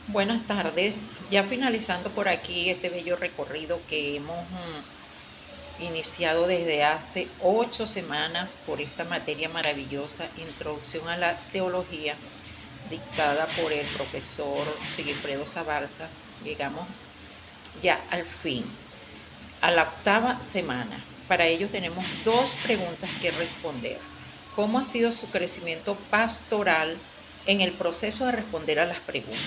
Buenas tardes. Ya finalizando por aquí este bello recorrido que hemos iniciado desde hace 8 semanas por esta materia maravillosa, Introducción a la Teología, dictada por el profesor Sigifredo Zabalza. Llegamos ya al fin, a la 8ª semana. Para ello tenemos dos preguntas que responder. ¿Cómo ha sido su crecimiento pastoral en el proceso de responder a las preguntas?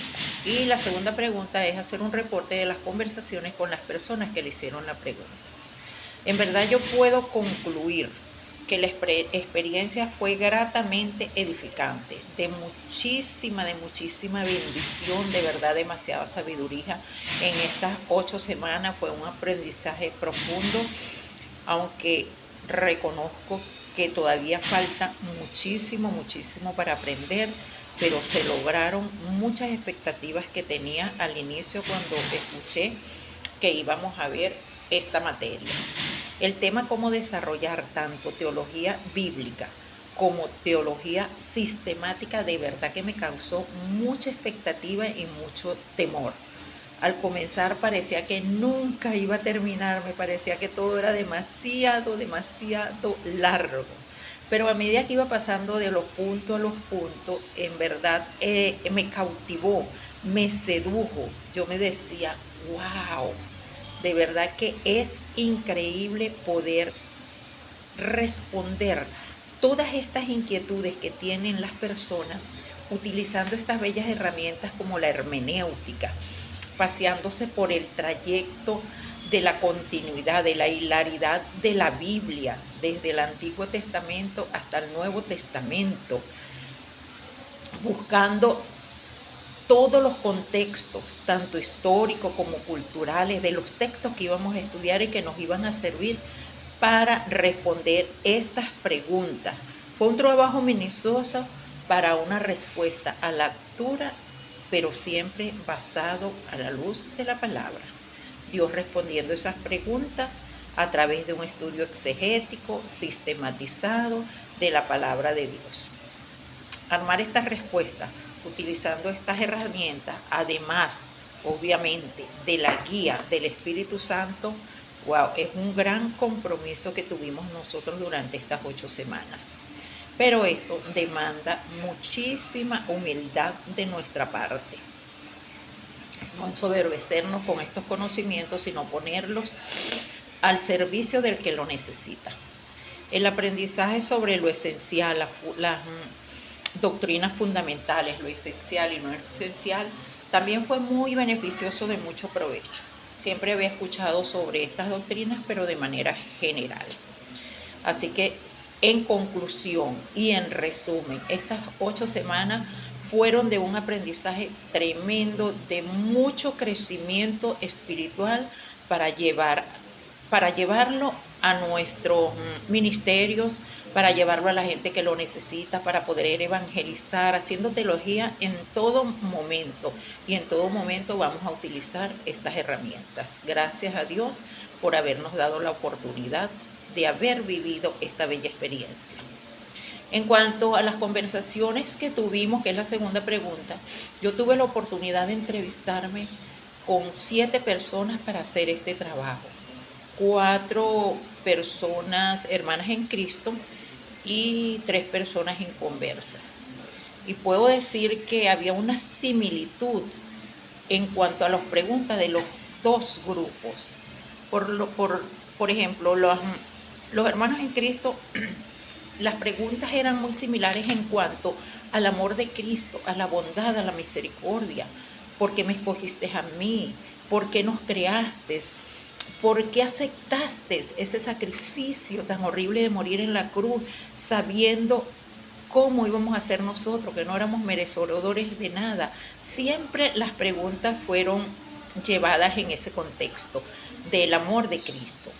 Y la segunda pregunta es hacer un reporte de las conversaciones con las personas que le hicieron la pregunta. En verdad yo puedo concluir que la experiencia fue gratamente edificante, de muchísima bendición, de verdad demasiada sabiduría. En estas 8 semanas fue un aprendizaje profundo, aunque reconozco que todavía falta muchísimo para aprender, pero se lograron muchas expectativas que tenía al inicio cuando escuché que íbamos a ver esta materia. El tema cómo desarrollar tanto teología bíblica como teología sistemática de verdad que me causó mucha expectativa y mucho temor. Al comenzar parecía que nunca iba a terminar, me parecía que todo era demasiado largo. Pero a medida que iba pasando de los puntos a los puntos, en verdad me cautivó, me sedujo. Yo me decía, wow, de verdad que es increíble poder responder todas estas inquietudes que tienen las personas utilizando estas bellas herramientas como la hermenéutica, paseándose por el trayecto de la continuidad, de la hilaridad de la Biblia, desde el Antiguo Testamento hasta el Nuevo Testamento, buscando todos los contextos, tanto históricos como culturales, de los textos que íbamos a estudiar y que nos iban a servir para responder estas preguntas. Fue un trabajo minucioso para una respuesta a la altura, pero siempre basado a la luz de la palabra. Dios respondiendo esas preguntas a través de un estudio exegético, sistematizado de la palabra de Dios. Armar esta respuesta utilizando estas herramientas, además, obviamente, de la guía del Espíritu Santo, wow, es un gran compromiso que tuvimos nosotros durante estas 8 semanas. Pero esto demanda muchísima humildad de nuestra parte. No ensoberbecernos con estos conocimientos, sino ponerlos al servicio del que lo necesita. El aprendizaje sobre lo esencial, las doctrinas fundamentales, lo esencial y no esencial, también fue muy beneficioso, de mucho provecho. Siempre había escuchado sobre estas doctrinas, pero de manera general. Así que, en conclusión y en resumen, estas 8 semanas fueron de un aprendizaje tremendo, de mucho crecimiento espiritual para llevarlo a nuestros ministerios, para llevarlo a la gente que lo necesita, para poder evangelizar, haciendo teología en todo momento. Y en todo momento vamos a utilizar estas herramientas. Gracias a Dios por habernos dado la oportunidad de haber vivido esta bella experiencia. En cuanto a las conversaciones que tuvimos, que es la segunda pregunta, yo tuve la oportunidad de entrevistarme con 7 personas para hacer este trabajo. 4 personas hermanas en Cristo y 3 personas inconversas. Y puedo decir que había una similitud en cuanto a las preguntas de los dos grupos. Por ejemplo, los hermanos en Cristo, las preguntas eran muy similares en cuanto al amor de Cristo, a la bondad, a la misericordia. ¿Por qué me escogiste a mí? ¿Por qué nos creaste? ¿Por qué aceptaste ese sacrificio tan horrible de morir en la cruz, sabiendo cómo íbamos a ser nosotros, que no éramos merecedores de nada? Siempre las preguntas fueron llevadas en ese contexto del amor de Cristo.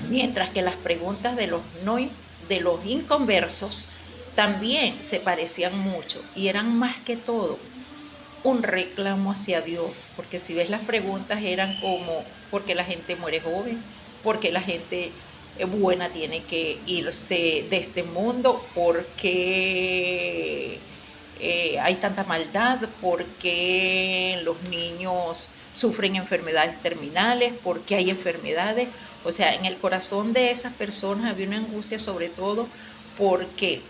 Mientras que las preguntas de los inconversos también se parecían mucho y eran más que todo un reclamo hacia Dios, porque si ves las preguntas eran como, ¿por qué la gente muere joven? ¿Por qué la gente buena tiene que irse de este mundo? ¿Por qué hay tanta maldad, por qué los niños sufren enfermedades terminales, por qué hay enfermedades. O sea, en el corazón de esas personas había una angustia, sobre todo porque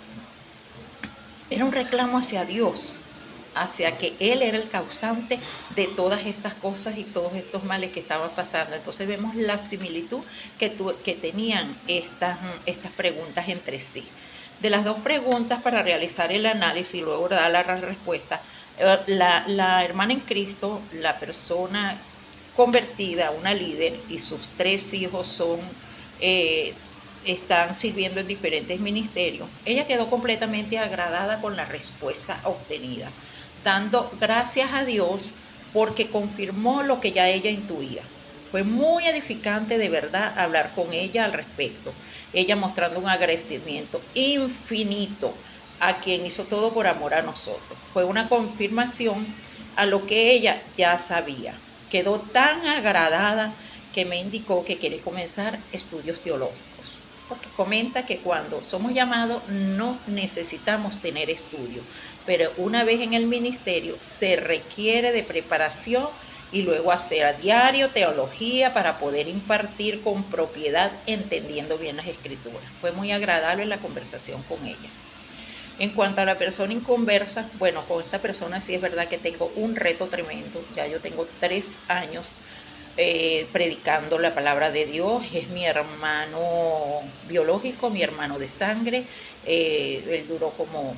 era un reclamo hacia Dios, hacia que Él era el causante de todas estas cosas y todos estos males que estaban pasando. Entonces vemos la similitud que tenían estas preguntas entre sí. De las dos preguntas, para realizar el análisis y luego dar la respuesta, la hermana en Cristo, la persona convertida, una líder, y sus 3 hijos están sirviendo en diferentes ministerios, ella quedó completamente agradada con la respuesta obtenida, dando gracias a Dios porque confirmó lo que ya ella intuía. Fue muy edificante de verdad hablar con ella al respecto, ella mostrando un agradecimiento infinito a quien hizo todo por amor a nosotros. Fue una confirmación a lo que ella ya sabía. Quedó tan agradada que me indicó que quiere comenzar estudios teológicos, porque comenta que cuando somos llamados no necesitamos tener estudio, pero una vez en el ministerio se requiere de preparación y luego hacer a diario teología para poder impartir con propiedad, entendiendo bien las escrituras. Fue muy agradable la conversación con ella. En cuanto a la persona inconversa, bueno, con esta persona sí es verdad que tengo un reto tremendo. Ya yo tengo 3 años predicando la palabra de Dios. Es mi hermano biológico, mi hermano de sangre. Él duró como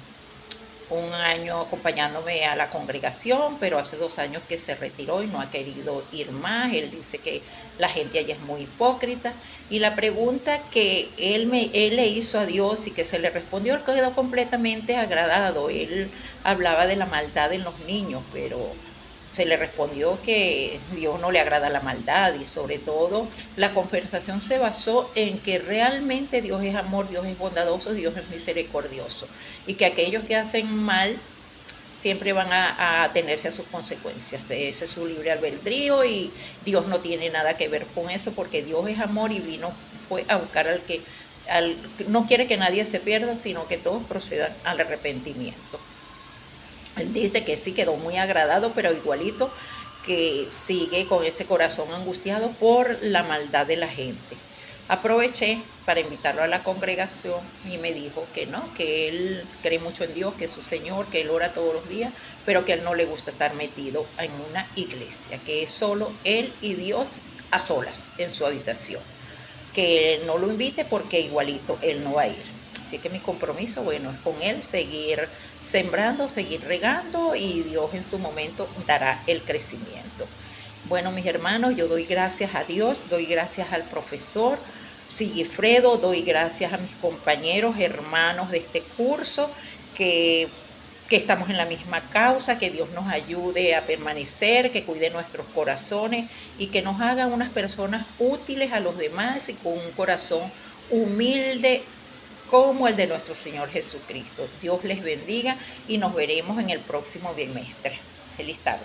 un año acompañándome a la congregación, pero hace 2 años que se retiró y no ha querido ir más. Él dice que la gente allá es muy hipócrita, y la pregunta que él le hizo a Dios y que se le respondió, él quedó completamente agradado. Él hablaba de la maldad en los niños, pero se le respondió que Dios no le agrada la maldad, y sobre todo la conversación se basó en que realmente Dios es amor, Dios es bondadoso, Dios es misericordioso, y que aquellos que hacen mal siempre van a atenerse a sus consecuencias. Ese es su libre albedrío y Dios no tiene nada que ver con eso, porque Dios es amor y fue a buscar no quiere que nadie se pierda, sino que todos procedan al arrepentimiento. Él dice que sí, quedó muy agradado, pero igualito que sigue con ese corazón angustiado por la maldad de la gente. Aproveché para invitarlo a la congregación y me dijo que no, que él cree mucho en Dios, que es su Señor, que él ora todos los días, pero que a él no le gusta estar metido en una iglesia, que es solo él y Dios a solas en su habitación. Que no lo invite porque igualito él no va a ir. Así que mi compromiso, bueno, es con él seguir sembrando, seguir regando, y Dios en su momento dará el crecimiento. Bueno, mis hermanos, yo doy gracias a Dios, doy gracias al profesor Sigifredo, doy gracias a mis compañeros, hermanos de este curso, que estamos en la misma causa, que Dios nos ayude a permanecer, que cuide nuestros corazones y que nos haga unas personas útiles a los demás y con un corazón humilde como el de nuestro Señor Jesucristo. Dios les bendiga y nos veremos en el próximo bimestre. Feliz tarde.